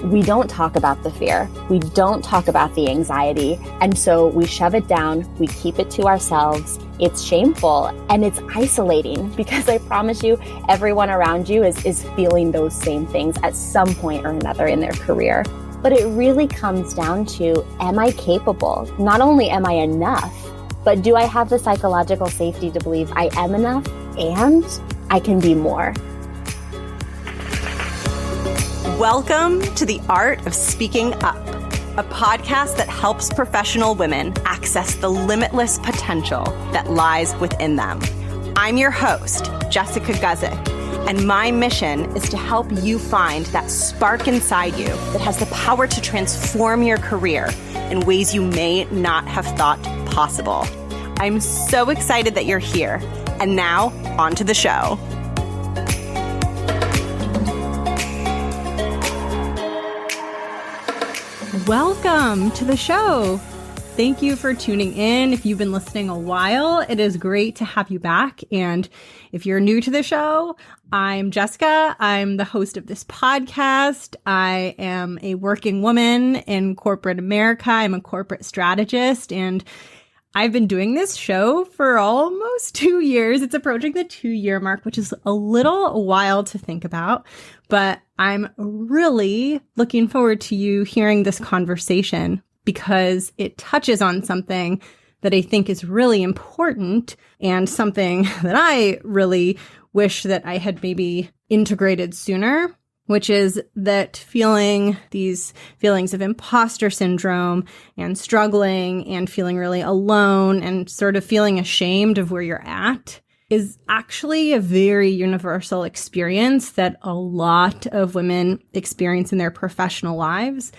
we don't talk about the fear. We don't talk about the anxiety. And so we shove it down. We keep it to ourselves. It's shameful and it's isolating because I promise you, everyone around you is feeling those same things at some point or another in their career. But it really comes down to, am I capable? Not only am I enough, but do I have the psychological safety to believe I am enough and I can be more? Welcome to The Art of Speaking Up, a podcast that helps professional women access the limitless potential that lies within them. I'm your host, Jessica Guzik, and my mission is to help you find that spark inside you that has the power to transform your career in ways you may not have thought possible. I'm so excited that you're here. And now, on to the show. Welcome to the show. Thank you for tuning in. If you've been listening a while, it is great to have you back. And if you're new to the show, I'm Jessica. I'm the host of this podcast. I am a working woman in corporate America. I'm a corporate strategist, and I've been doing this show for almost 2 years. It's approaching the 2-year mark, which is a little wild to think about, but I'm really looking forward to you hearing this conversation because it touches on something that I think is really important and something that I really wish that I had maybe integrated sooner, which is that these feelings of imposter syndrome and struggling and feeling really alone and sort of feeling ashamed of where you're at is actually a very universal experience that a lot of women experience in their professional lives.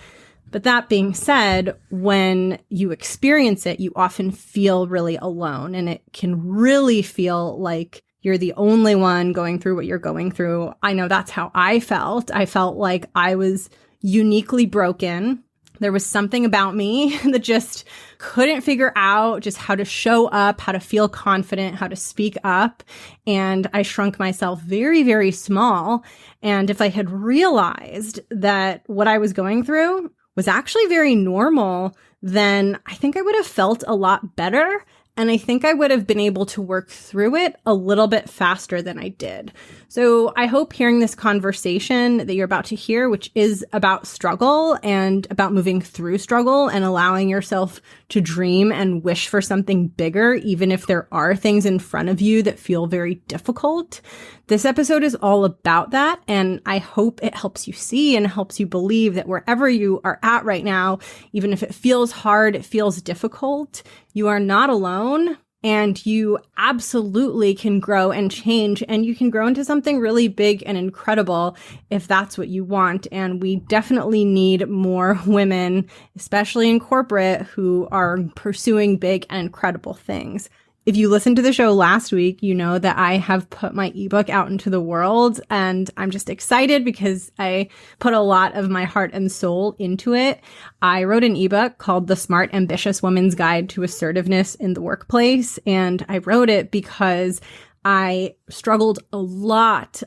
But that being said, when you experience it, you often feel really alone, and it can really feel like you're the only one going through what you're going through. I know that's how I felt. I felt like I was uniquely broken. There was something about me that just couldn't figure out just how to show up, how to feel confident, how to speak up. And I shrunk myself very, very small. And if I had realized that what I was going through was actually very normal, then I think I would have felt a lot better. And I think I would have been able to work through it a little bit faster than I did. So I hope hearing this conversation that you're about to hear, which is about struggle and about moving through struggle and allowing yourself to dream and wish for something bigger, even if there are things in front of you that feel very difficult. This episode is all about that. And I hope it helps you see and helps you believe that wherever you are at right now, even if it feels hard, it feels difficult, you are not alone. And you absolutely can grow and change, and you can grow into something really big and incredible if that's what you want. And we definitely need more women, especially in corporate, who are pursuing big and incredible things. If you listened to the show last week, you know that I have put my ebook out into the world, and I'm just excited because I put a lot of my heart and soul into it. I wrote an ebook called The Smart, Ambitious Woman's Guide to Assertiveness in the Workplace, and I wrote it because I struggled a lot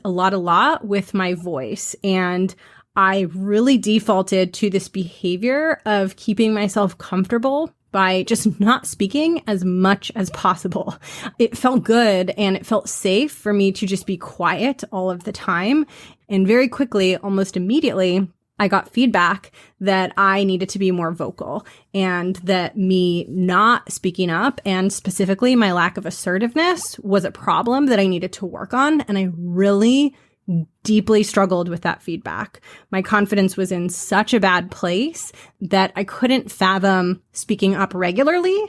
with my voice, and I really defaulted to this behavior of keeping myself comfortable by just not speaking as much as possible. It felt good and it felt safe for me to just be quiet all of the time. And very quickly, almost immediately, I got feedback that I needed to be more vocal and that me not speaking up and specifically my lack of assertiveness was a problem that I needed to work on. And I really deeply struggled with that feedback. My confidence was in such a bad place that I couldn't fathom speaking up regularly,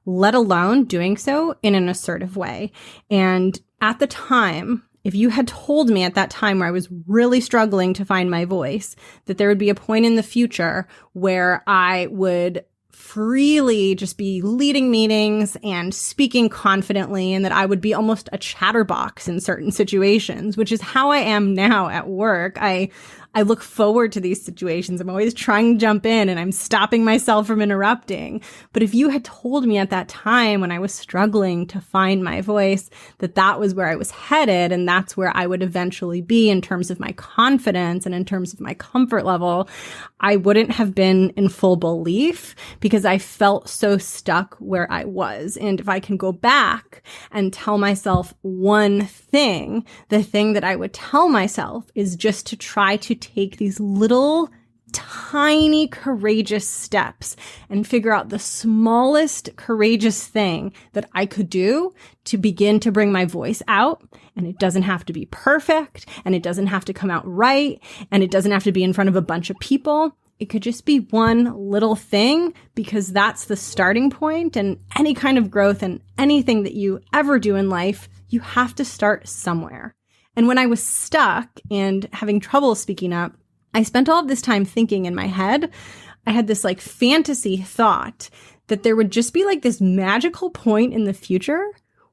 let alone doing so in an assertive way. And at the time, if you had told me at that time where I was really struggling to find my voice, that there would be a point in the future where I would freely just be leading meetings and speaking confidently, and that I would be almost a chatterbox in certain situations, which is how I am now at work. I I look forward to these situations. I'm always trying to jump in and I'm stopping myself from interrupting. But if you had told me at that time when I was struggling to find my voice, that that was where I was headed and that's where I would eventually be in terms of my confidence and in terms of my comfort level, I wouldn't have been in full belief because I felt so stuck where I was. And if I can go back and tell myself one thing, the thing that I would tell myself is just to try to take these little tiny courageous steps and figure out the smallest courageous thing that I could do to begin to bring my voice out. And it doesn't have to be perfect, and it doesn't have to come out right, and it doesn't have to be in front of a bunch of people. It could just be one little thing, because that's the starting point. And any kind of growth and anything that you ever do in life, you have to start somewhere. And when I was stuck and having trouble speaking up, I spent all of this time thinking in my head. I had this like fantasy thought that there would just be like this magical point in the future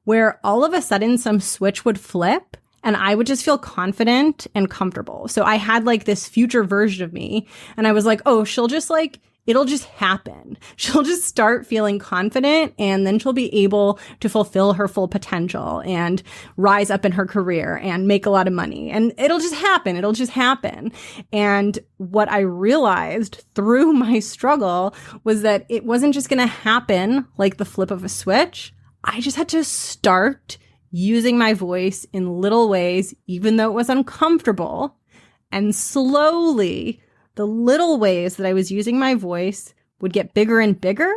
where all of a sudden some switch would flip and I would just feel confident and comfortable. So I had like this future version of me and I was like, oh, she'll just like, it'll just happen. She'll just start feeling confident and then she'll be able to fulfill her full potential and rise up in her career and make a lot of money. And it'll just happen. It'll just happen. And what I realized through my struggle was that it wasn't just going to happen like the flip of a switch. I just had to start using my voice in little ways, even though it was uncomfortable. And slowly, the little ways that I was using my voice would get bigger and bigger,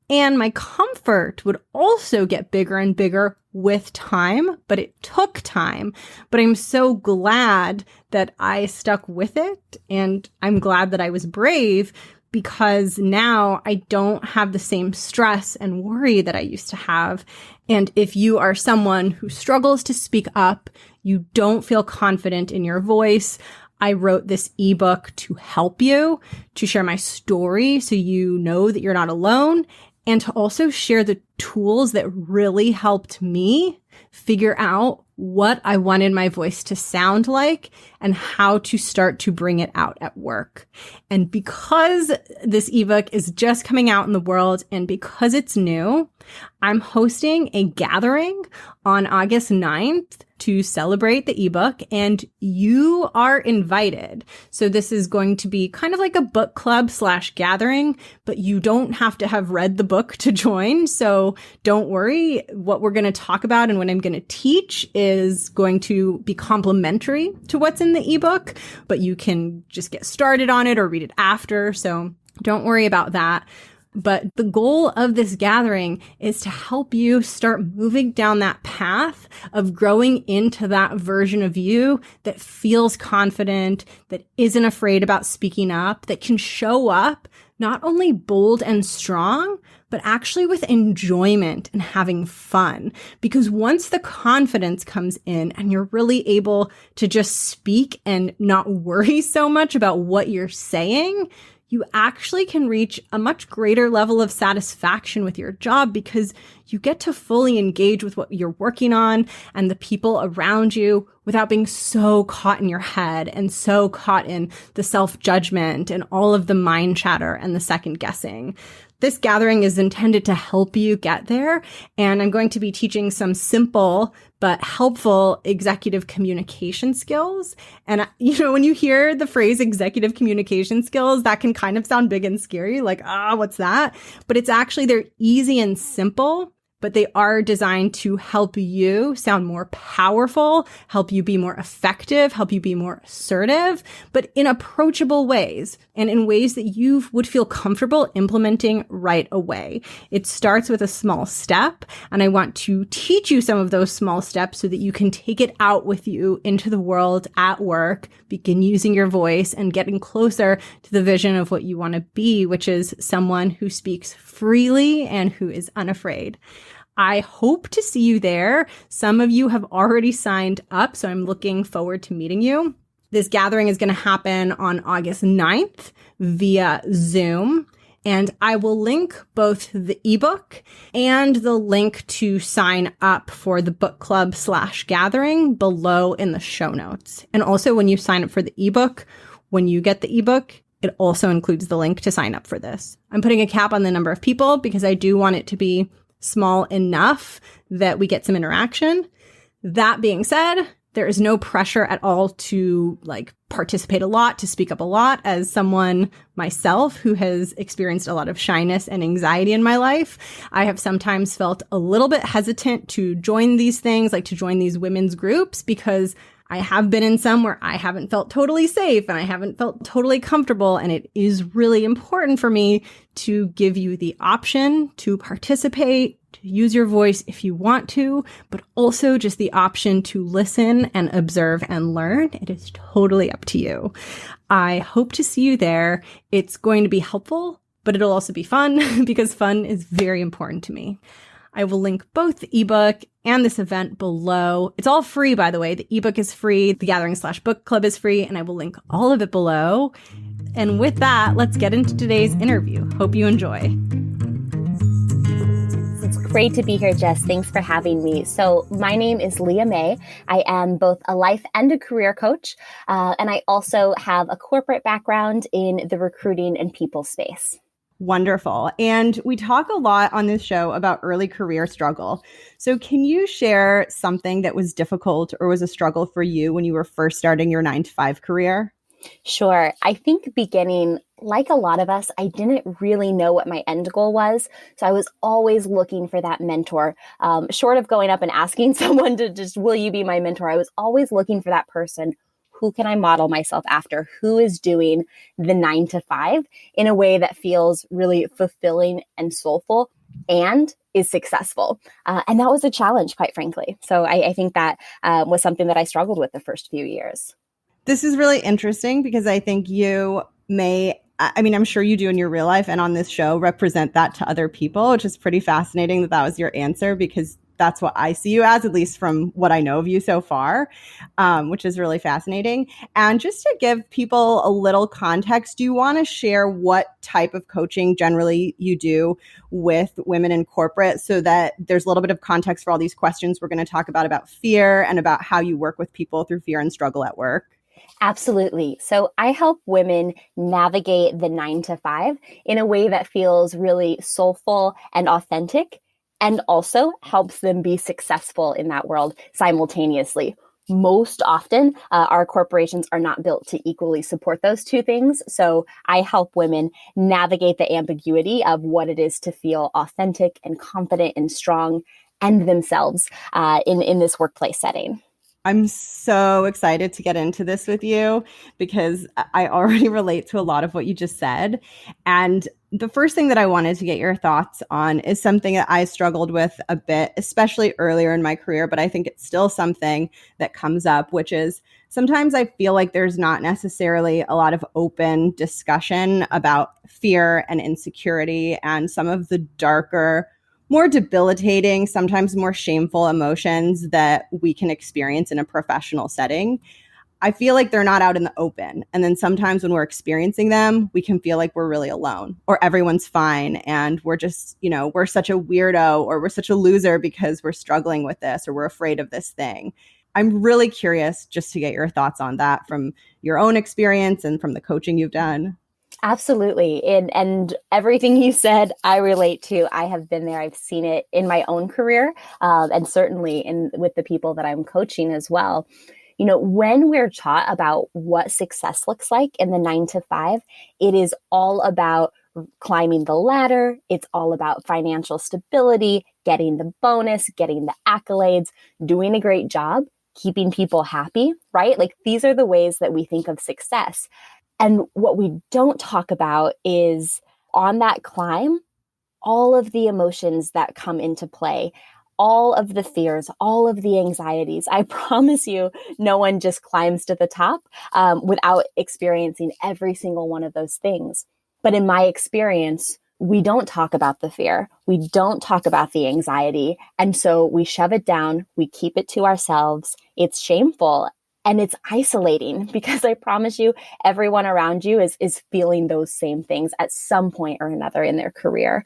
and my comfort would also get bigger and bigger with time, but it took time. But I'm so glad that I stuck with it, and I'm glad that I was brave because now I don't have the same stress and worry that I used to have. And if you are someone who struggles to speak up, you don't feel confident in your voice, I wrote this ebook to help you, to share my story so you know that you're not alone, and to also share the tools that really helped me figure out what I wanted my voice to sound like and how to start to bring it out at work. And because this ebook is just coming out in the world and because it's new, I'm hosting a gathering on August 9th to celebrate the ebook, and you are invited. So this is going to be kind of like a book club / gathering, but you don't have to have read the book to join. So don't worry. What we're going to talk about and what I'm going to teach is going to be complementary to what's in the ebook, but you can just get started on it or read it after. So don't worry about that. But the goal of this gathering is to help you start moving down that path of growing into that version of you that feels confident, that isn't afraid about speaking up, that can show up not only bold and strong, but actually with enjoyment and having fun. Because once the confidence comes in and you're really able to just speak and not worry so much about what you're saying, you actually can reach a much greater level of satisfaction with your job because you get to fully engage with what you're working on and the people around you without being so caught in your head and so caught in the self-judgment and all of the mind chatter and the second guessing. This gathering is intended to help you get there, and I'm going to be teaching some simple but helpful executive communication skills. And, when you hear the phrase executive communication skills, that can kind of sound big and scary, like, what's that? But it's actually, they're easy and simple, but they are designed to help you sound more powerful, help you be more effective, help you be more assertive, but in approachable ways and in ways that you would feel comfortable implementing right away. It starts with a small step, and I want to teach you some of those small steps so that you can take it out with you into the world at work, begin using your voice and getting closer to the vision of what you want to be, which is someone who speaks freely and who is unafraid. I hope to see you there. Some of you have already signed up, so I'm looking forward to meeting you. This gathering is going to happen on August 9th via Zoom. And I will link both the ebook and the link to sign up for the book club / gathering below in the show notes. And also when you sign up for the ebook, when you get the ebook, it also includes the link to sign up for this. I'm putting a cap on the number of people because I do want it to be small enough that we get some interaction. That being said, there is no pressure at all to participate a lot, to speak up a lot. As someone myself who has experienced a lot of shyness and anxiety in my life, I have sometimes felt a little bit hesitant to join these things, to join these women's groups, because I have been in some where I haven't felt totally safe and I haven't felt totally comfortable. And it is really important for me to give you the option to participate, to use your voice if you want to, but also just the option to listen and observe and learn. It is totally up to you. I hope to see you there. It's going to be helpful, but it'll also be fun because fun is very important to me. I will link both the ebook and this event below. It's all free, by the way. The ebook is free. The gathering / book club is free, and I will link all of it below. And with that, let's get into today's interview. Hope you enjoy. It's great to be here, Jess. Thanks for having me. So my name is Leigha May. I am both a life and a career coach, and I also have a corporate background in the recruiting and people space. Wonderful. And we talk a lot on this show about early career struggle. So can you share something that was difficult or was a struggle for you when you were first starting your 9-to-5 career? Sure. I think beginning, like a lot of us, I didn't really know what my end goal was. So I was always looking for that mentor. Short of going up and asking someone to just, will you be my mentor? I was always looking for that person. Who can I model myself after? Who is doing the 9-to-5 in a way that feels really fulfilling and soulful and is successful? And that was a challenge, quite frankly. So I think that was something that I struggled with the first few years. This is really interesting because I think you I'm sure you do in your real life and on this show represent that to other people, which is pretty fascinating that was your answer, because that's what I see you as, at least from what I know of you so far, which is really fascinating. And just to give people a little context, do you want to share what type of coaching generally you do with women in corporate so that there's a little bit of context for all these questions we're going to talk about fear and about how you work with people through fear and struggle at work? Absolutely. So I help women navigate the 9-to-5 in a way that feels really soulful and authentic, and also helps them be successful in that world simultaneously. Most often, our corporations are not built to equally support those two things. So I help women navigate the ambiguity of what it is to feel authentic and confident and strong and themselves in this workplace setting. I'm so excited to get into this with you because I already relate to a lot of what you just said. And the first thing that I wanted to get your thoughts on is something that I struggled with a bit, especially earlier in my career, but I think it's still something that comes up, which is sometimes I feel like there's not necessarily a lot of open discussion about fear and insecurity and some of the darker, more debilitating, sometimes more shameful emotions that we can experience in a professional setting. I feel like they're not out in the open. And then sometimes when we're experiencing them, we can feel like we're really alone or everyone's fine. And we're just, we're such a weirdo or we're such a loser because we're struggling with this or we're afraid of this thing. I'm really curious just to get your thoughts on that from your own experience and from the coaching you've done. Absolutely. And everything you said, I relate to. I have been there. I've seen it in my own career and certainly with the people that I'm coaching as well. When we're taught about what success looks like in the 9-to-5, it is all about climbing the ladder. It's all about financial stability, getting the bonus, getting the accolades, doing a great job, keeping people happy, right? These are the ways that we think of success. And what we don't talk about is on that climb, all of the emotions that come into play, all of the fears, all of the anxieties. I promise you, no one just climbs to the top without experiencing every single one of those things. But in my experience, we don't talk about the fear. We don't talk about the anxiety. And so we shove it down. We keep it to ourselves. It's shameful. And it's isolating because I promise you, everyone around you is feeling those same things at some point or another in their career.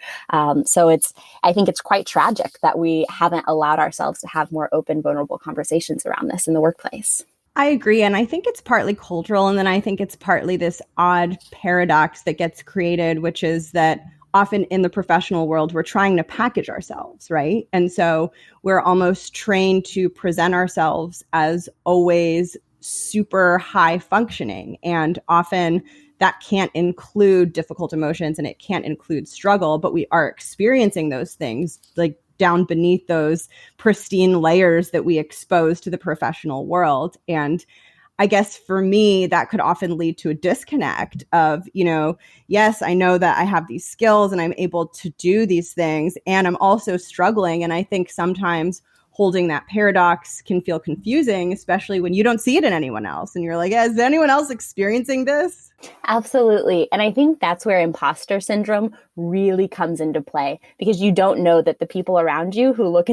So I think it's quite tragic that we haven't allowed ourselves to have more open, vulnerable conversations around this in the workplace. I agree. And I think it's partly cultural. And then I think it's partly this odd paradox that gets created, which is that often in the professional world, we're trying to package ourselves, right? And so we're almost trained to present ourselves as always super high functioning. And often that can't include difficult emotions and it can't include struggle, but we are experiencing those things like down beneath those pristine layers that we expose to the professional world. And I guess for me, that could often lead to a disconnect of, yes, I know that I have these skills and I'm able to do these things, and I'm also struggling. And I think sometimes holding that paradox can feel confusing, especially when you don't see it in anyone else. And you're like, is anyone else experiencing this? Absolutely. And I think that's where imposter syndrome really comes into play, because you don't know that the people around you who look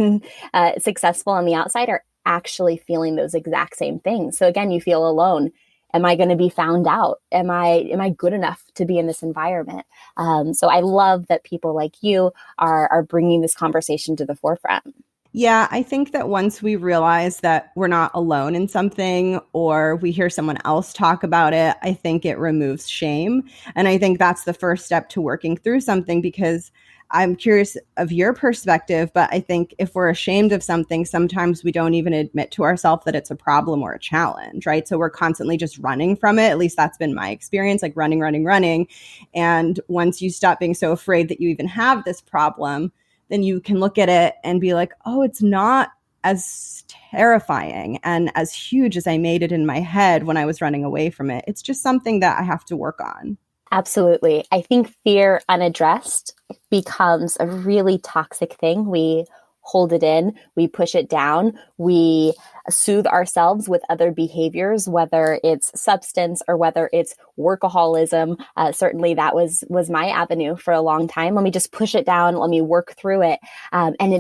successful on the outside are actually feeling those exact same things. So again, you feel alone. Am I going to be found out? Am I good enough to be in this environment? So I love that people like you are bringing this conversation to the forefront. Yeah, I think that once we realize that we're not alone in something or we hear someone else talk about it, I think it removes shame. And I think that's the first step to working through something, because I'm curious of your perspective, but I think if we're ashamed of something, sometimes we don't even admit to ourselves that it's a problem or a challenge, right? So we're constantly just running from it. At least that's been my experience, like running. And once you stop being so afraid that you even have this problem, then you can look at it and be like, oh, it's not as terrifying and as huge as I made it in my head when I was running away from it. It's just something that I have to work on. Absolutely. I think fear unaddressed becomes a really toxic thing. We hold it in, we push it down, we soothe ourselves with other behaviors, whether it's substance or whether it's workaholism. Certainly that was my avenue for a long time. Let me just push it down. Let me work through it.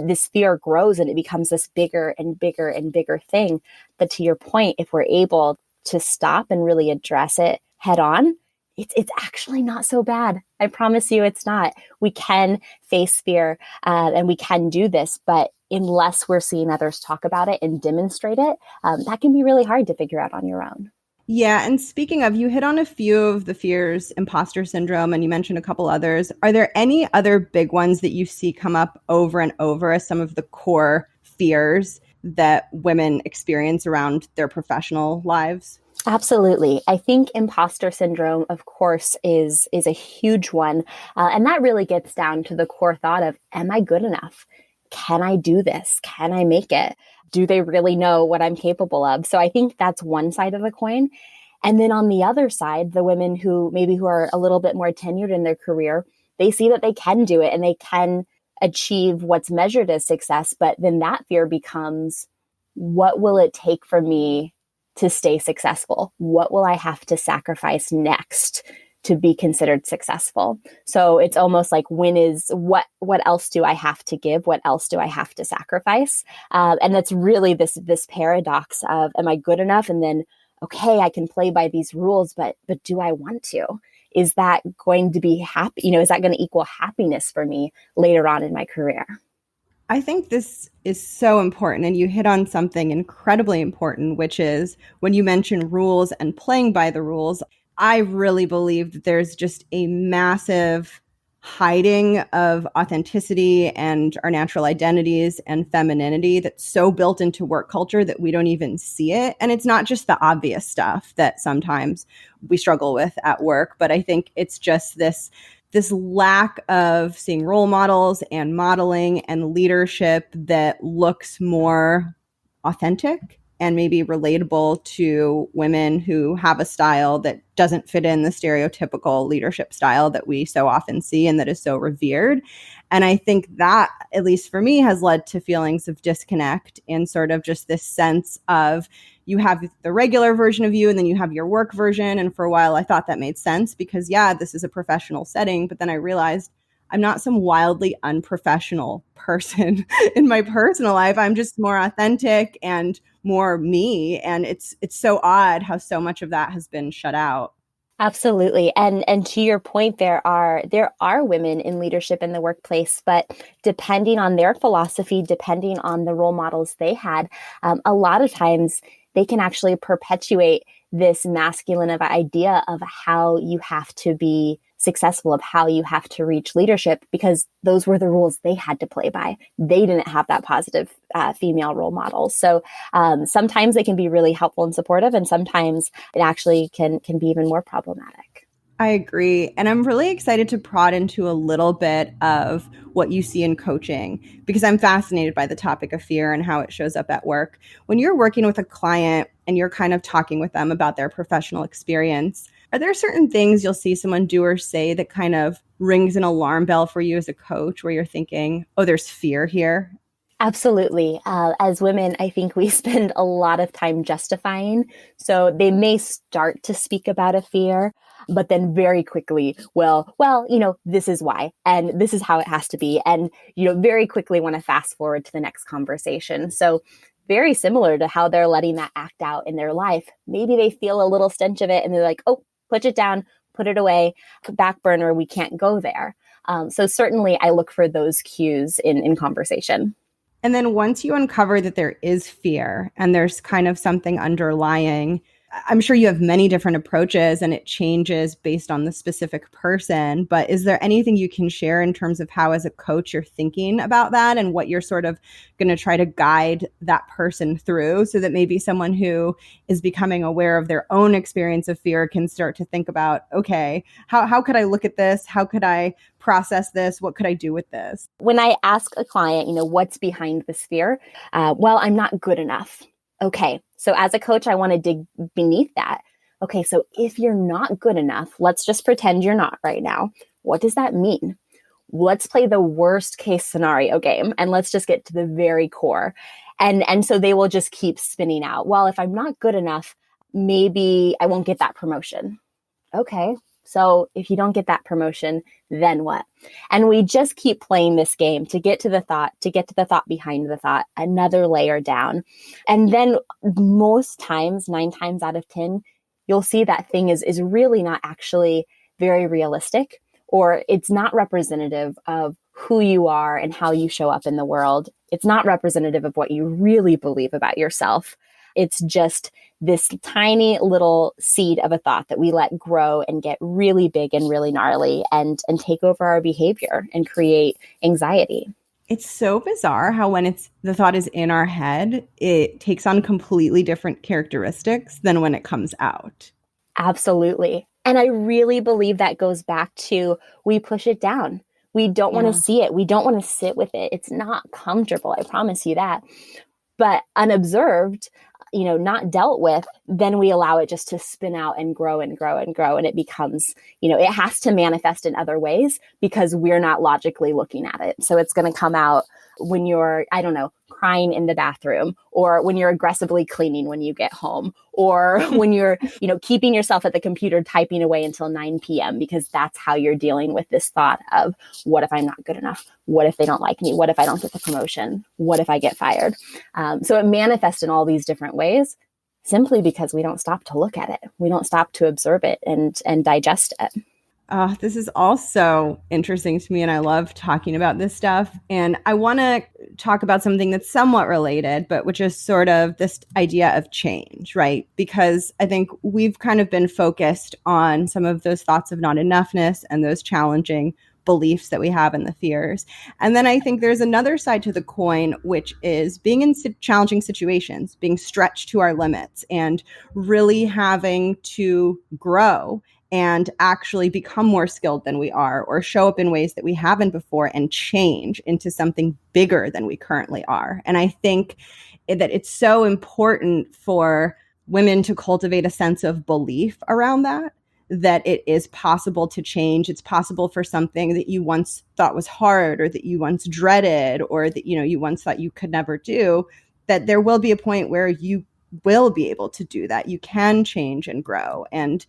This fear grows and it becomes this bigger and bigger and bigger thing. But to your point, if we're able to stop and really address it head on, it's actually not so bad. I promise you it's not. We can face fear and we can do this, but unless we're seeing others talk about it and demonstrate it, that can be really hard to figure out on your own. Yeah. And speaking of, you hit on a few of the fears, imposter syndrome, and you mentioned a couple others. Are there any other big ones that you see come up over and over as some of the core fears that women experience around their professional lives? Absolutely. I think imposter syndrome, of course, is a huge one. And that really gets down to the core thought of, am I good enough? Can I do this? Can I make it? Do they really know what I'm capable of? So I think that's one side of the coin. And then on the other side, the women who are a little bit more tenured in their career, they see that they can do it and they can achieve what's measured as success. But then that fear becomes, what will it take for me to stay successful? What will I have to sacrifice next to be considered successful? So it's almost like, what else do I have to give? What else do I have to sacrifice? And that's really this paradox of, am I good enough? And then, okay, I can play by these rules, but do I want to? Is that going to be happy? Is that going to equal happiness for me later on in my career? I think this is so important, and you hit on something incredibly important, which is when you mention rules and playing by the rules. I really believe that there's just a massive hiding of authenticity and our natural identities and femininity that's so built into work culture that we don't even see it. And it's not just the obvious stuff that sometimes we struggle with at work, but I think it's just this lack of seeing role models and modeling and leadership that looks more authentic and maybe relatable to women who have a style that doesn't fit in the stereotypical leadership style that we so often see and that is so revered. And I think that, at least for me, has led to feelings of disconnect and sort of just this sense of, you have the regular version of you and then you have your work version. And for a while, I thought that made sense because, yeah, this is a professional setting. But then I realized I'm not some wildly unprofessional person in my personal life. I'm just more authentic and more me. And it's so odd how so much of that has been shut out. Absolutely. And to your point, there are women in leadership in the workplace, but depending on their philosophy, depending on the role models they had, a lot of times they can actually perpetuate this masculine of idea of how you have to be successful, of how you have to reach leadership, because those were the rules they had to play by. They didn't have that positive female role model. So sometimes they can be really helpful and supportive, and sometimes it actually can be even more problematic. I agree. And I'm really excited to prod into a little bit of what you see in coaching, because I'm fascinated by the topic of fear and how it shows up at work. When you're working with a client and you're kind of talking with them about their professional experience, are there certain things you'll see someone do or say that kind of rings an alarm bell for you as a coach, where you're thinking, oh, there's fear here? Absolutely. As women, I think we spend a lot of time justifying. So they may start to speak about a fear, but then very quickly, this is why, and this is how it has to be. And, very quickly want to fast forward to the next conversation. So very similar to how they're letting that act out in their life. Maybe they feel a little stench of it and they're like, oh, put it down, put it away, back burner, we can't go there. So certainly I look for those cues in conversation. And then once you uncover that there is fear and there's kind of something underlying, I'm sure you have many different approaches and it changes based on the specific person, but is there anything you can share in terms of how as a coach you're thinking about that and what you're sort of going to try to guide that person through, so that maybe someone who is becoming aware of their own experience of fear can start to think about, okay, how could I look at this? How could I process this? What could I do with this? When I ask a client, what's behind this fear? I'm not good enough. Okay, so as a coach, I want to dig beneath that. Okay, so if you're not good enough, let's just pretend you're not right now. What does that mean? Let's play the worst case scenario game and let's just get to the very core. And so they will just keep spinning out. Well, if I'm not good enough, maybe I won't get that promotion. Okay, so if you don't get that promotion, then what? And we just keep playing this game to get to the thought behind the thought, another layer down. And then most times, 9 times out of 10, you'll see that thing is really not actually very realistic, or it's not representative of who you are and how you show up in the world. It's not representative of what you really believe about yourself. It's just this tiny little seed of a thought that we let grow and get really big and really gnarly and take over our behavior and create anxiety. It's so bizarre how when the thought is in our head, it takes on completely different characteristics than when it comes out. Absolutely. And I really believe that goes back to, we push it down. We don't want to see it. We don't want to sit with it. It's not comfortable. I promise you that. But unobserved, not dealt with, then we allow it just to spin out and grow and grow and grow. And it becomes, it has to manifest in other ways because we're not logically looking at it. So it's going to come out when you're, crying in the bathroom, or when you're aggressively cleaning when you get home, or when you're, keeping yourself at the computer typing away until 9 p.m. because that's how you're dealing with this thought of, what if I'm not good enough? What if they don't like me? What if I don't get the promotion? What if I get fired? So it manifests in all these different ways simply because we don't stop to look at it. We don't stop to observe it and digest it. This is also interesting to me, and I love talking about this stuff. And I want to talk about something that's somewhat related, but which is sort of this idea of change, right? Because I think we've kind of been focused on some of those thoughts of not enoughness and those challenging beliefs that we have and the fears. And then I think there's another side to the coin, which is being in challenging situations, being stretched to our limits, and really having to grow and actually become more skilled than we are, or show up in ways that we haven't before and change into something bigger than we currently are. And I think that it's so important for women to cultivate a sense of belief around that it is possible to change. It's possible for something that you once thought was hard, or that you once dreaded, or that, you once thought you could never do, that there will be a point where you will be able to do that. You can change and grow. And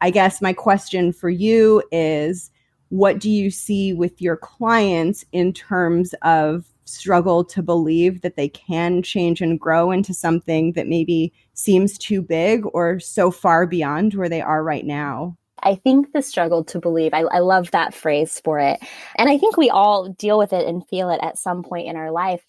I guess my question for you is, what do you see with your clients in terms of struggle to believe that they can change and grow into something that maybe seems too big or so far beyond where they are right now? I think the struggle to believe, I love that phrase for it. And I think we all deal with it and feel it at some point in our life.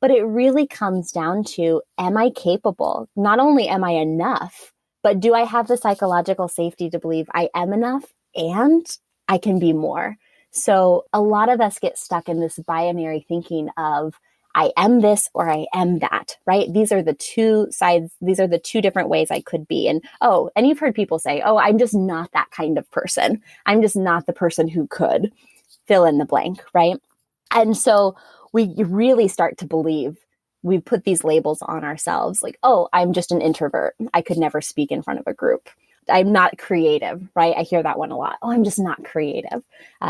But it really comes down to, am I capable? Not only am I enough, but do I have the psychological safety to believe I am enough and I can be more? So a lot of us get stuck in this binary thinking of, I am this or I am that, right? These are the two sides. These are the two different ways I could be. And you've heard people say, oh, I'm just not that kind of person. I'm just not the person who could fill in the blank, right? And so we really start to believe we put these labels on ourselves like, oh, I'm just an introvert. I could never speak in front of a group. I'm not creative, right? I hear that one a lot. Oh, I'm just not creative.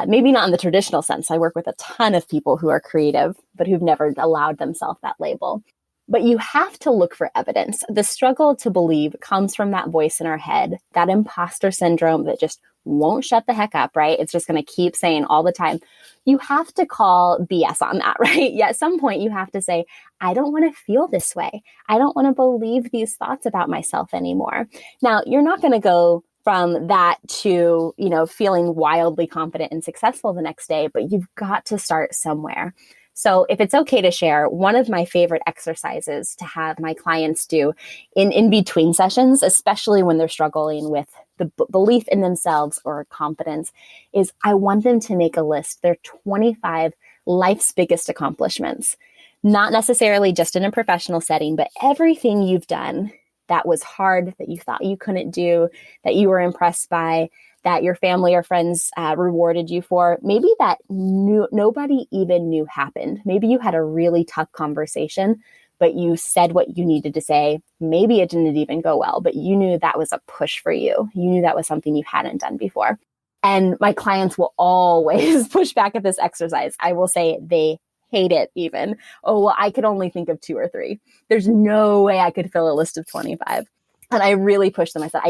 Maybe not in the traditional sense. I work with a ton of people who are creative, but who've never allowed themselves that label. But you have to look for evidence. The struggle to believe comes from that voice in our head, that imposter syndrome that just won't shut the heck up, right? It's just going to keep saying all the time. You have to call BS on that, right? Yeah, at some point you have to say, I don't want to feel this way. I don't want to believe these thoughts about myself anymore. Now, you're not going to go from that to, feeling wildly confident and successful the next day, but you've got to start somewhere. So if it's okay to share, one of my favorite exercises to have my clients do in between sessions, especially when they're struggling with the belief in themselves or confidence, is I want them to make a list, their 25 life's biggest accomplishments, not necessarily just in a professional setting, but everything you've done that was hard, that you thought you couldn't do, that you were impressed by, that your family or friends rewarded you for, maybe that nobody even knew happened. Maybe you had a really tough conversation, but you said what you needed to say. Maybe it didn't even go well, but you knew that was a push for you. You knew that was something you hadn't done before. And my clients will always push back at this exercise. I will say they hate it even. Oh, well, I could only think of 2 or 3. There's no way I could fill a list of 25. And I really pushed them. I said,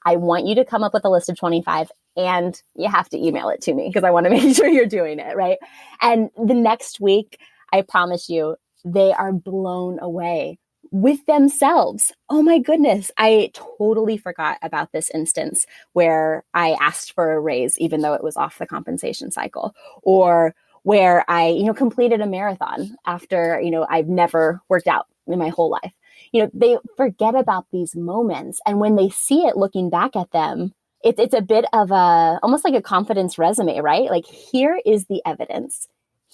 I want you to come up with a list of 25 and you have to email it to me because I want to make sure you're doing it, right? And the next week, I promise you, they are blown away with themselves. Oh my goodness. I totally forgot about this instance where I asked for a raise, even though it was off the compensation cycle, or where I, completed a marathon after, I've never worked out in my whole life. They forget about these moments. And when they see it looking back at them, it's a bit of almost like a confidence resume, right? Like, here is the evidence.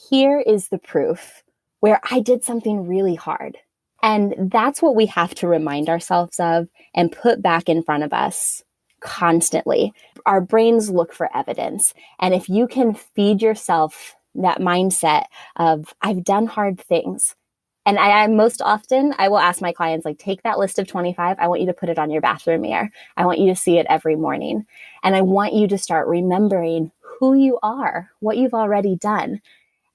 Here is the proof where I did something really hard. And that's what we have to remind ourselves of and put back in front of us constantly. Our brains look for evidence. And if you can feed yourself that mindset of, I've done hard things. And I most often, I will ask my clients, like, take that list of 25. I want you to put it on your bathroom mirror. I want you to see it every morning. And I want you to start remembering who you are, what you've already done,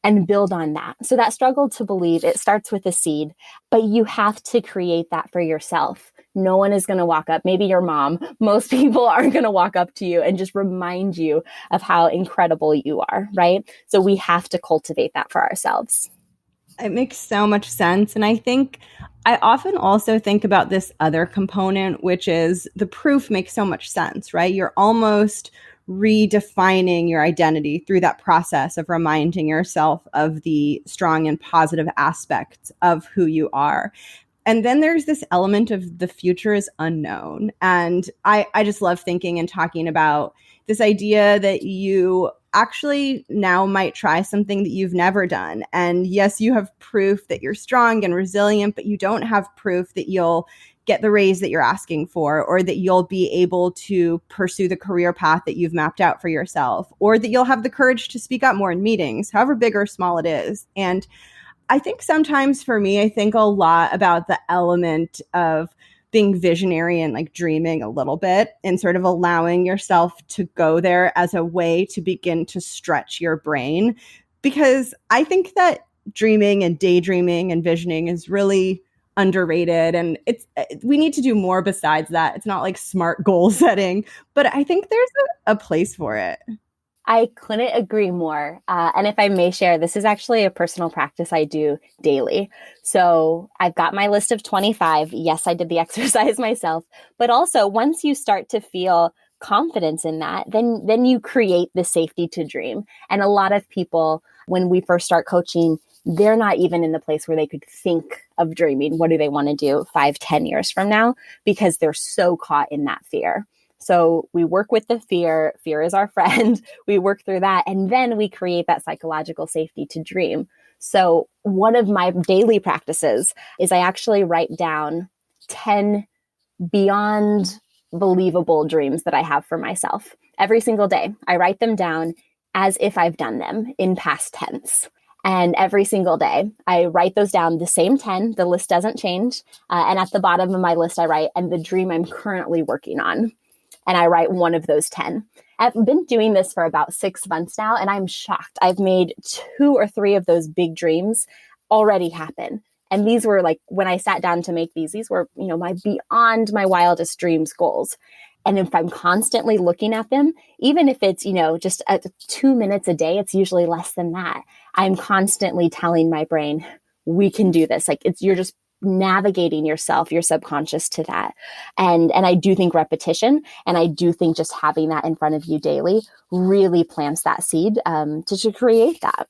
and build on that. So that struggle to believe, it starts with a seed, but you have to create that for yourself. No one is going to walk up, maybe your mom. Most people aren't going to walk up to you and just remind you of how incredible you are, right? So we have to cultivate that for ourselves. It makes so much sense. And I think I often also think about this other component, which is the proof makes so much sense, right? You're almost redefining your identity through that process of reminding yourself of the strong and positive aspects of who you are. And then there's this element of the future is unknown. And I just love thinking and talking about this idea that you actually now might try something that you've never done. And yes, you have proof that you're strong and resilient, but you don't have proof that you'll get the raise that you're asking for, or that you'll be able to pursue the career path that you've mapped out for yourself, or that you'll have the courage to speak up more in meetings, however big or small it is. And I think sometimes for me, I think a lot about the element of being visionary and like dreaming a little bit and sort of allowing yourself to go there as a way to begin to stretch your brain. Because I think that dreaming and daydreaming and visioning is really underrated, and we need to do more besides that. It's not like smart goal setting, but I think there's a place for it. I couldn't agree more. And if I may share, this is actually a personal practice I do daily. So I've got my list of 25. Yes, I did the exercise myself. But also, once you start to feel confidence in that, then you create the safety to dream. And a lot of people, when we first start coaching, they're not even in the place where they could think of dreaming. What do they want to do 5, 10 years from now? Because they're so caught in that fear. So we work with the fear. Fear is our friend. We work through that. And then we create that psychological safety to dream. So one of my daily practices is I actually write down 10 beyond believable dreams that I have for myself. Every single day, I write them down as if I've done them in past tense. And every single day, I write those down, the same 10. The list doesn't change. And at the bottom of my list, I write, and the dream I'm currently working on. And I write one of those 10. I've been doing this for about 6 months now, and I'm shocked. I've made 2 or 3 of those big dreams already happen. And these were like, when I sat down to make these were, my beyond my wildest dreams goals. And if I'm constantly looking at them, even if it's, just 2 minutes a day, it's usually less than that. I'm constantly telling my brain, we can do this. Like you're just navigating yourself, your subconscious to that. And I do think repetition, and I do think just having that in front of you daily really plants that seed to create that.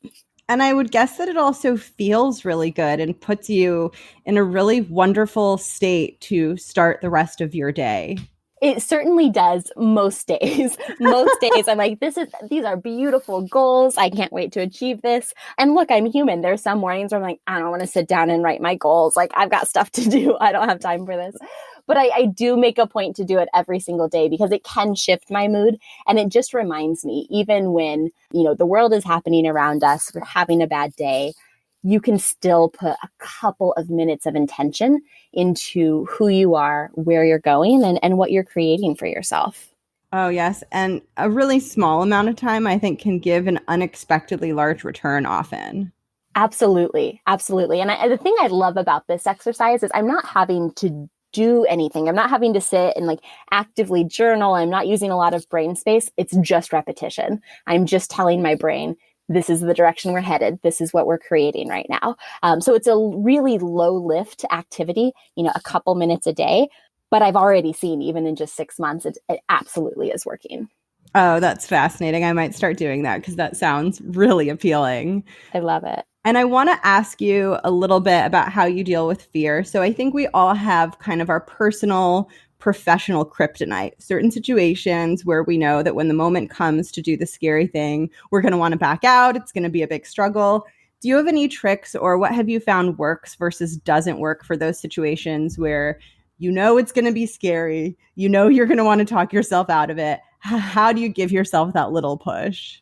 And I would guess that it also feels really good and puts you in a really wonderful state to start the rest of your day. It certainly does most days. Most days I'm like, these are beautiful goals. I can't wait to achieve this. And look, I'm human. There's some mornings where I'm like, I don't want to sit down and write my goals. Like I've got stuff to do. I don't have time for this. But I do make a point to do it every single day because it can shift my mood. And it just reminds me, even when, the world is happening around us, we're having a bad day, you can still put a couple of minutes of intention into who you are, where you're going, and what you're creating for yourself. Oh, yes. And a really small amount of time, I think, can give an unexpectedly large return often. Absolutely. Absolutely. And the thing I love about this exercise is I'm not having to do anything. I'm not having to sit and actively journal. I'm not using a lot of brain space. It's just repetition. I'm just telling my brain, this is the direction we're headed. This is what we're creating right now. So it's a really low lift activity, a couple minutes a day. But I've already seen, even in just 6 months, it absolutely is working. Oh, that's fascinating. I might start doing that because that sounds really appealing. I love it. And I want to ask you a little bit about how you deal with fear. So I think we all have kind of our personal, professional kryptonite, certain situations where we know that when the moment comes to do the scary thing, we're going to want to back out. It's going to be a big struggle. Do you have any tricks, or what have you found works versus doesn't work for those situations where it's going to be scary, you're going to want to talk yourself out of it? How do you give yourself that little push?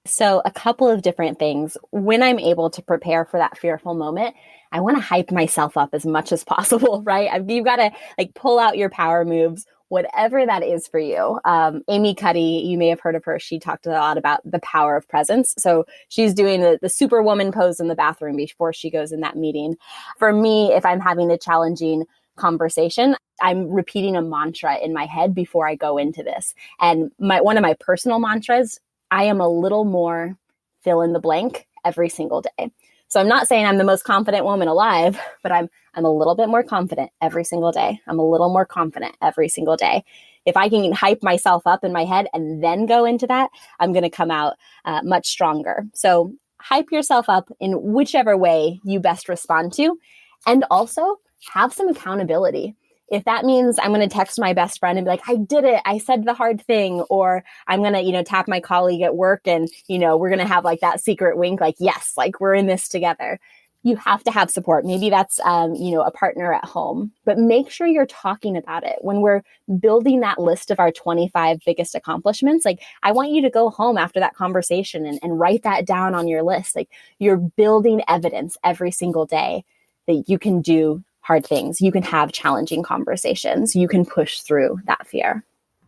So a couple of different things. When I'm able to prepare for that fearful moment, I want to hype myself up as much as possible, right? You've got to pull out your power moves, whatever that is for you. Amy Cuddy, you may have heard of her. She talked a lot about the power of presence. So she's doing the superwoman pose in the bathroom before she goes in that meeting. For me, if I'm having a challenging conversation, I'm repeating a mantra in my head before I go into this. And one of my personal mantras, I am a little more fill in the blank every single day. So I'm not saying I'm the most confident woman alive, but I'm a little bit more confident every single day. I'm a little more confident every single day. If I can hype myself up in my head and then go into that, I'm going to come out much stronger. So hype yourself up in whichever way you best respond to, and also have some accountability. If that means I'm going to text my best friend and be like, I did it, I said the hard thing, or I'm going to, tap my colleague at work and, we're going to have that secret wink, yes, we're in this together. You have to have support. Maybe that's, a partner at home, but make sure you're talking about it. When we're building that list of our 25 biggest accomplishments, I want you to go home after that conversation and write that down on your list. You're building evidence every single day that you can do hard things. You can have challenging conversations. You can push through that fear.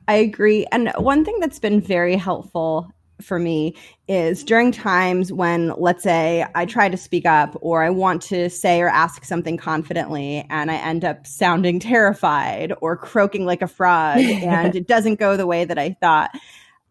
I agree. And one thing that's been very helpful for me is during times when, let's say, I try to speak up or I want to say or ask something confidently and I end up sounding terrified or croaking like a frog and it doesn't go the way that I thought.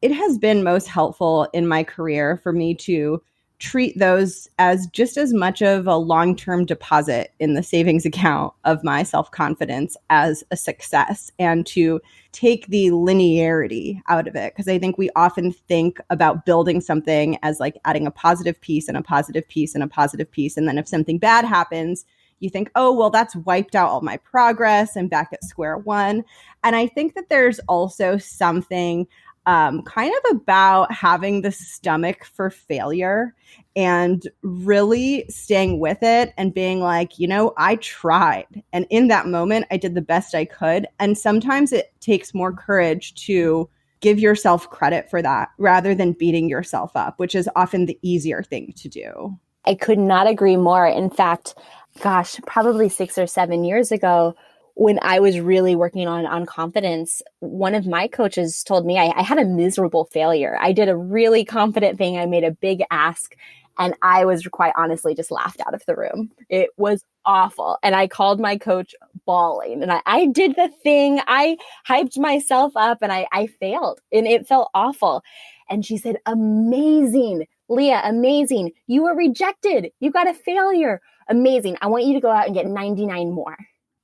it has been most helpful in my career for me to treat those as just as much of a long-term deposit in the savings account of my self-confidence as a success, and to take the linearity out of it. Because I think we often think about building something as like adding a positive piece and a positive piece and a positive piece. And then if something bad happens, you think, oh, well, that's wiped out all my progress. I'm back at square one. And I think that there's also something kind of about having the stomach for failure and really staying with it and being like, I tried. And in that moment, I did the best I could. And sometimes it takes more courage to give yourself credit for that rather than beating yourself up, which is often the easier thing to do. I could not agree more. In fact, gosh, probably 6 or 7 years ago, when I was really working on confidence, one of my coaches told me I had a miserable failure. I did a really confident thing. I made a big ask, and I was quite honestly just laughed out of the room. It was awful. And I called my coach bawling, and I did the thing. I hyped myself up, and I failed, and it felt awful. And she said, amazing, Leigha, amazing. You were rejected. You got a failure. Amazing. I want you to go out and get 99 more.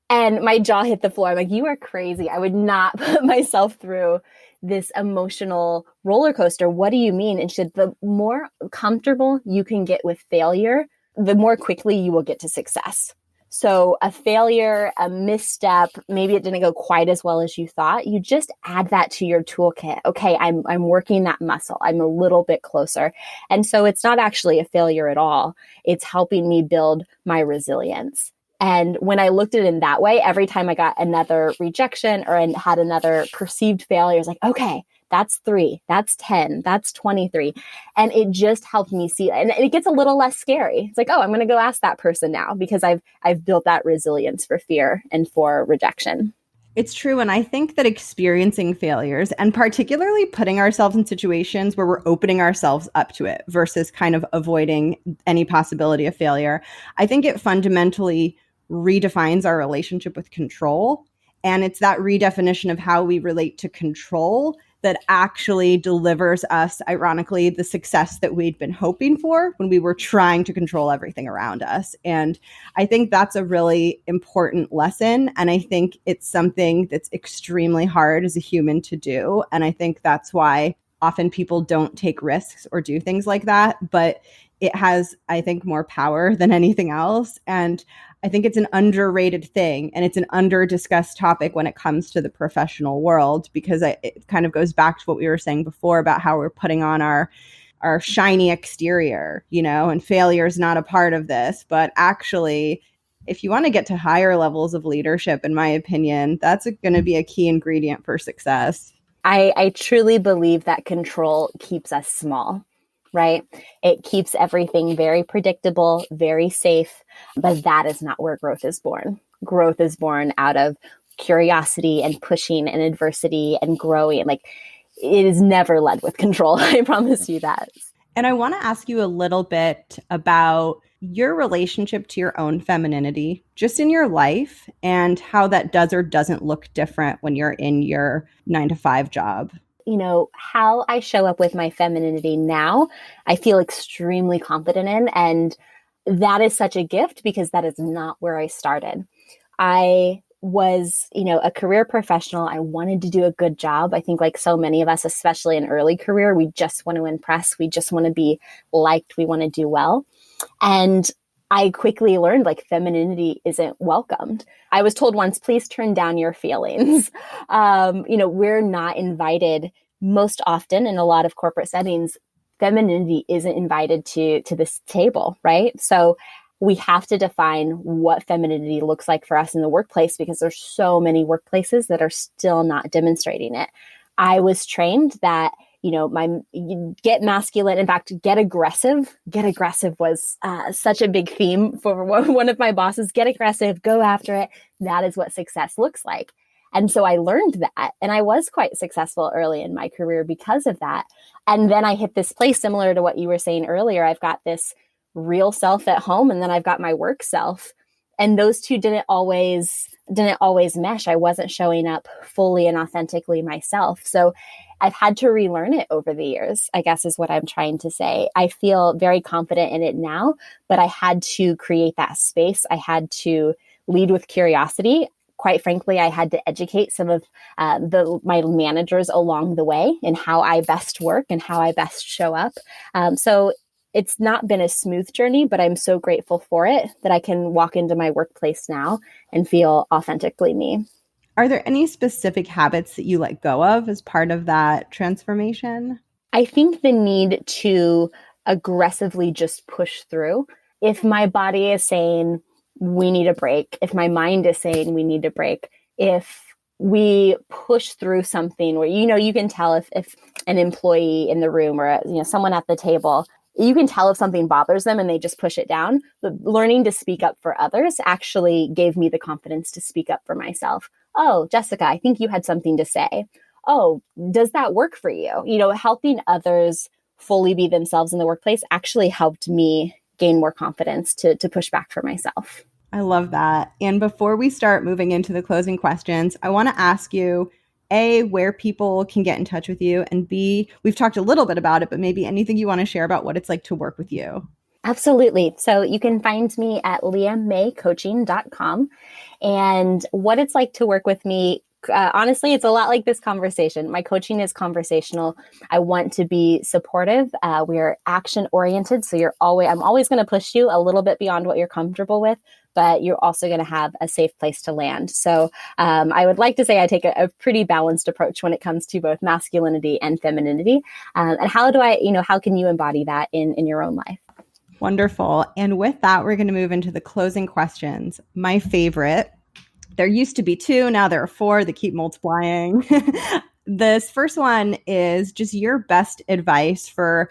And my jaw hit the floor. I'm like, you are crazy. I would not put myself through this emotional roller coaster. What do you mean? And she said, the more comfortable you can get with failure, the more quickly you will get to success. So a failure, a misstep, maybe it didn't go quite as well as you thought. You just add that to your toolkit. Okay, I'm working that muscle. I'm a little bit closer. And so it's not actually a failure at all. It's helping me build my resilience. And when I looked at it in that way, every time I got another rejection or had another perceived failure, I was like, okay, that's 3, that's 10, that's 23. And it just helped me see, and it gets a little less scary. It's like, oh, I'm going to go ask that person now because I've built that resilience for fear and for rejection. It's true. And I think that experiencing failures, and particularly putting ourselves in situations where we're opening ourselves up to it versus kind of avoiding any possibility of failure, I think it fundamentally redefines our relationship with control. And it's that redefinition of how we relate to control that actually delivers us, ironically, the success that we'd been hoping for when we were trying to control everything around us. And I think that's a really important lesson. And I think it's something that's extremely hard as a human to do. And I think that's why often people don't take risks or do things like that. But it has, I think, more power than anything else. And I think it's an underrated thing, and it's an under-discussed topic when it comes to the professional world, because it kind of goes back to what we were saying before about how we're putting on our shiny exterior, and failure is not a part of this. But actually, if you want to get to higher levels of leadership, in my opinion, that's going to be a key ingredient for success. I truly believe that control keeps us small. Right? It keeps everything very predictable, very safe, but that is not where growth is born. Growth is born out of curiosity and pushing and adversity and growing. Like, it is never led with control. I promise you that. And I want to ask you a little bit about your relationship to your own femininity, just in your life, and how that does or doesn't look different when you're in your 9-to-5 job. How I show up with my femininity now, I feel extremely confident in. And that is such a gift because that is not where I started. I was, a career professional. I wanted to do a good job. I think like so many of us, especially in early career, we just want to impress. We just want to be liked. We want to do well. And I quickly learned like femininity isn't welcomed. I was told once, please turn down your feelings. We're not invited most often in a lot of corporate settings. Femininity isn't invited to this table, right? So we have to define what femininity looks like for us in the workplace because there's so many workplaces that are still not demonstrating it. I was trained that get masculine. In fact, get aggressive. Get aggressive was such a big theme for one of my bosses. Get aggressive, go after it. That is what success looks like. And so I learned that, and I was quite successful early in my career because of that. And then I hit this place similar to what you were saying earlier. I've got this real self at home, and then I've got my work self. And those two didn't always mesh. I wasn't showing up fully and authentically myself. So I've had to relearn it over the years, I guess is what I'm trying to say. I feel very confident in it now, but I had to create that space. I had to lead with curiosity. Quite frankly, I had to educate some of my managers along the way in how I best work and how I best show up. So it's not been a smooth journey, but I'm so grateful for it that I can walk into my workplace now and feel authentically me. Are there any specific habits that you let go of as part of that transformation? I think the need to aggressively just push through. If my body is saying we need a break, if my mind is saying we need a break, if we push through something where, you can tell if an employee in the room or, someone at the table, you can tell if something bothers them and they just push it down. But learning to speak up for others actually gave me the confidence to speak up for myself. Oh, Jessica, I think you had something to say. Oh, does that work for you? Helping others fully be themselves in the workplace actually helped me gain more confidence to push back for myself. I love that. And before we start moving into the closing questions, I want to ask you, A, where people can get in touch with you, and B, we've talked a little bit about it, but maybe anything you want to share about what it's like to work with you. Absolutely. So you can find me at leighamaycoaching.com. And what it's like to work with me, honestly, it's a lot like this conversation. My coaching is conversational. I want to be supportive. We're action oriented. So I'm always going to push you a little bit beyond what you're comfortable with, but you're also going to have a safe place to land. So I would like to say I take a pretty balanced approach when it comes to both masculinity and femininity. And how can you embody that in your own life? Wonderful. And with that, we're going to move into the closing questions. My favorite. There used to be 2, now there are 4 that keep multiplying. This first one is just your best advice for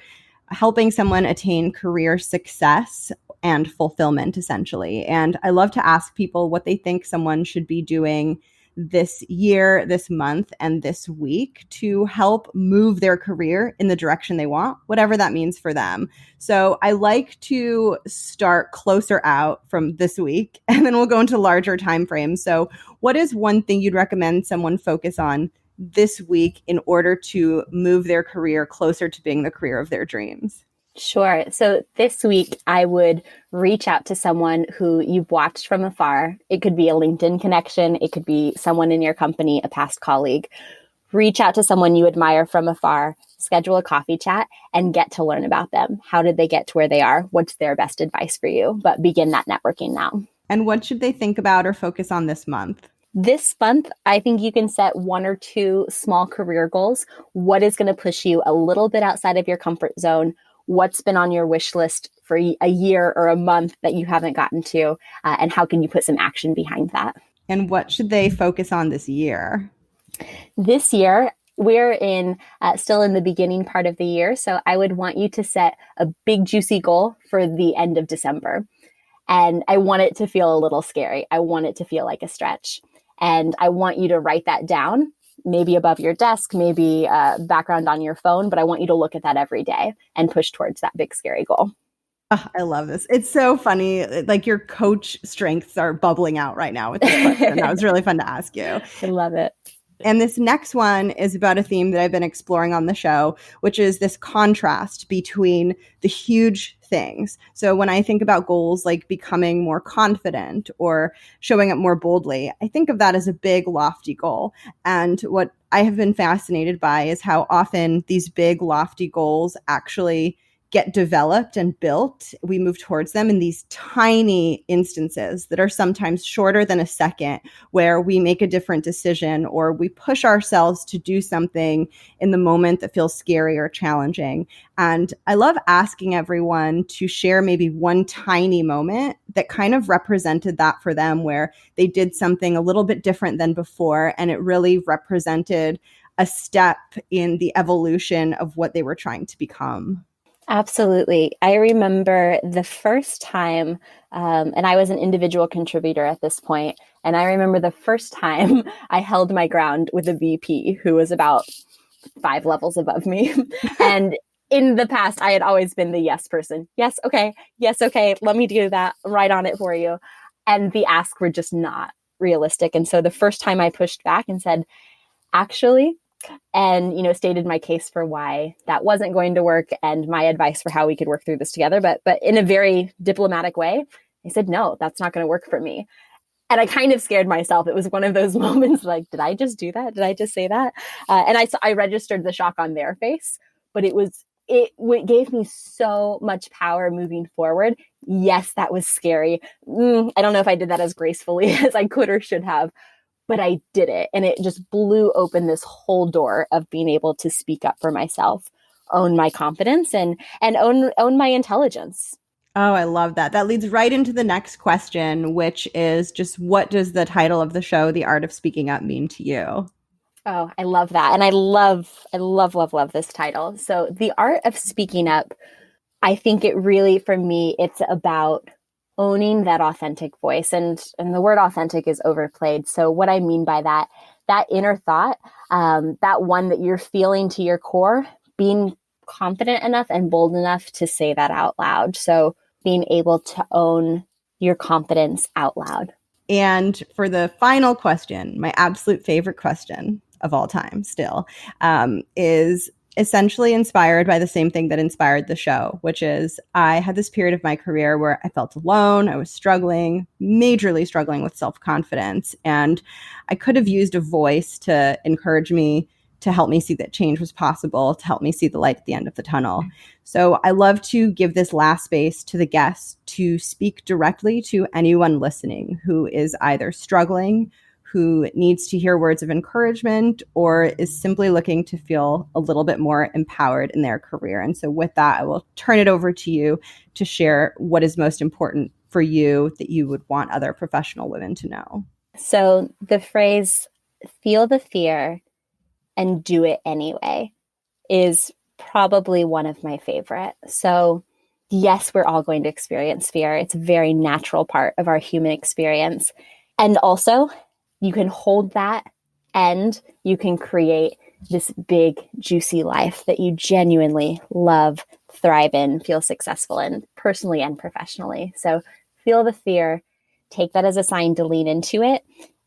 helping someone attain career success and fulfillment, essentially. And I love to ask people what they think someone should be doing this year, this month, and this week to help move their career in the direction they want, whatever that means for them. So I like to start closer out from this week, and then we'll go into larger timeframes. So what is one thing you'd recommend someone focus on this week in order to move their career closer to being the career of their dreams? Sure. So this week, I would reach out to someone who you've watched from afar. It could be a LinkedIn connection. It could be someone in your company, a past colleague. Reach out to someone you admire from afar, schedule a coffee chat, and get to learn about them. How did they get to where they are? What's their best advice for you? But begin that networking now. And what should they think about or focus on this month? This month, I think you can set 1 or 2 small career goals. What is going to push you a little bit outside of your comfort zone? What's been on your wish list for a year or a month that you haven't gotten to? And how can you put some action behind that? And what should they focus on this year? This year, we're still in the beginning part of the year. So I would want you to set a big, juicy goal for the end of December. And I want it to feel a little scary. I want it to feel like a stretch. And I want you to write that down, maybe above your desk, maybe background on your phone, but I want you to look at that every day and push towards that big, scary goal. Oh, I love this. It's so funny. Like your coach strengths are bubbling out right now with this question. That was really fun to ask you. I love it. And this next one is about a theme that I've been exploring on the show, which is this contrast between the huge things. So when I think about goals like becoming more confident or showing up more boldly, I think of that as a big, lofty goal. And what I have been fascinated by is how often these big, lofty goals actually get developed and built. We move towards them in these tiny instances that are sometimes shorter than a second, where we make a different decision or we push ourselves to do something in the moment that feels scary or challenging. And I love asking everyone to share maybe one tiny moment that kind of represented that for them, where they did something a little bit different than before, and it really represented a step in the evolution of what they were trying to become. Absolutely. I remember the first time, and I was an individual contributor at this point, and I remember the first time I held my ground with a VP who was about 5 levels above me. And in the past, I had always been the yes person. Yes, okay. Yes, okay. Let me do that. Right on it for you. And the asks were just not realistic. And so the first time I pushed back and said, actually, and, stated my case for why that wasn't going to work and my advice for how we could work through this together. But in a very diplomatic way, I said, no, that's not going to work for me. And I kind of scared myself. It was one of those moments like, did I just do that? Did I just say that? And I registered the shock on their face, but it gave me so much power moving forward. Yes, that was scary. I don't know if I did that as gracefully as I could or should have, but I did it. And it just blew open this whole door of being able to speak up for myself, own my confidence and own my intelligence. Oh, I love that. That leads right into the next question, which is just, what does the title of the show, The Art of Speaking Up, mean to you? Oh, I love that. And I love this title. So The Art of Speaking Up, I think it really, for me, it's about owning that authentic voice. And the word authentic is overplayed. So what I mean by that inner thought, that one that you're feeling to your core, being confident enough and bold enough to say that out loud. So being able to own your confidence out loud. And for the final question, my absolute favorite question of all time still, is essentially inspired by the same thing that inspired the show, which is I had this period of my career where I felt alone. I was majorly struggling with self-confidence. And I could have used a voice to encourage me, to help me see that change was possible, to help me see the light at the end of the tunnel. So I love to give this last space to the guests to speak directly to anyone listening who is either struggling, who needs to hear words of encouragement, or is simply looking to feel a little bit more empowered in their career. And so with that, I will turn it over to you to share what is most important for you that you would want other professional women to know. So the phrase, feel the fear and do it anyway, is probably one of my favorite. So yes, we're all going to experience fear. It's a very natural part of our human experience. And also, you can hold that and you can create this big, juicy life that you genuinely love, thrive in, feel successful in, personally and professionally. So feel the fear, take that as a sign to lean into it.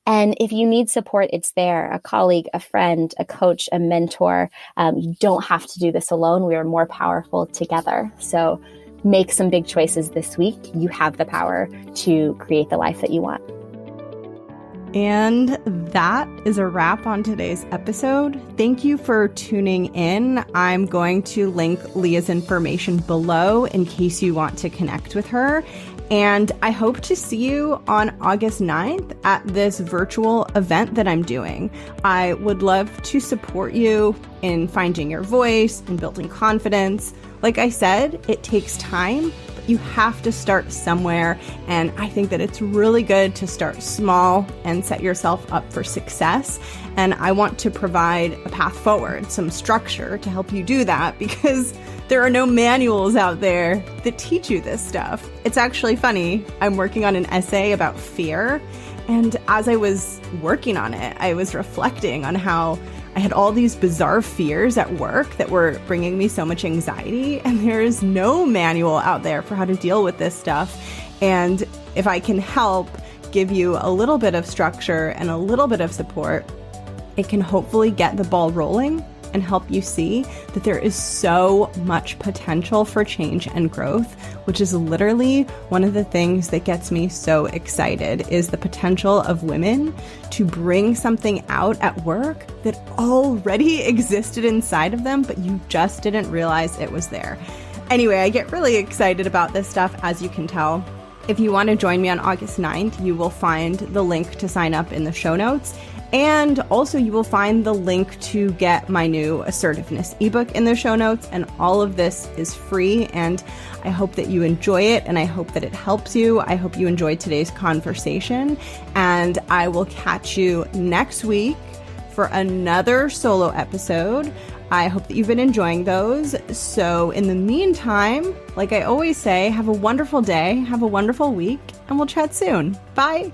And if you need support, it's there. A colleague, a friend, a coach, a mentor. You don't have to do this alone. We are more powerful together. So make some big choices this week. You have the power to create the life that you want. And that is a wrap on today's episode. Thank you for tuning in. I'm going to link Leigha's information below in case you want to connect with her. And I hope to see you on August 9th at this virtual event that I'm doing. I would love to support you in finding your voice and building confidence. Like I said, it takes time, but you have to start somewhere. And I think that it's really good to start small and set yourself up for success. And I want to provide a path forward, some structure to help you do that, because there are no manuals out there that teach you this stuff. It's actually funny. I'm working on an essay about fear. And as I was working on it, I was reflecting on how I had all these bizarre fears at work that were bringing me so much anxiety. And there is no manual out there for how to deal with this stuff. And if I can help give you a little bit of structure and a little bit of support, it can hopefully get the ball rolling and help you see that there is so much potential for change and growth, which is literally one of the things that gets me so excited, is the potential of women to bring something out at work that already existed inside of them, but you just didn't realize it was there. Anyway, I get really excited about this stuff, as you can tell. If you want to join me on August 9th, you will find the link to sign up in the show notes. And also you will find the link to get my new assertiveness ebook in the show notes. And all of this is free. And I hope that you enjoy it. And I hope that it helps you. I hope you enjoyed today's conversation. And I will catch you next week for another solo episode. I hope that you've been enjoying those. So in the meantime, like I always say, have a wonderful day, have a wonderful week, and we'll chat soon. Bye.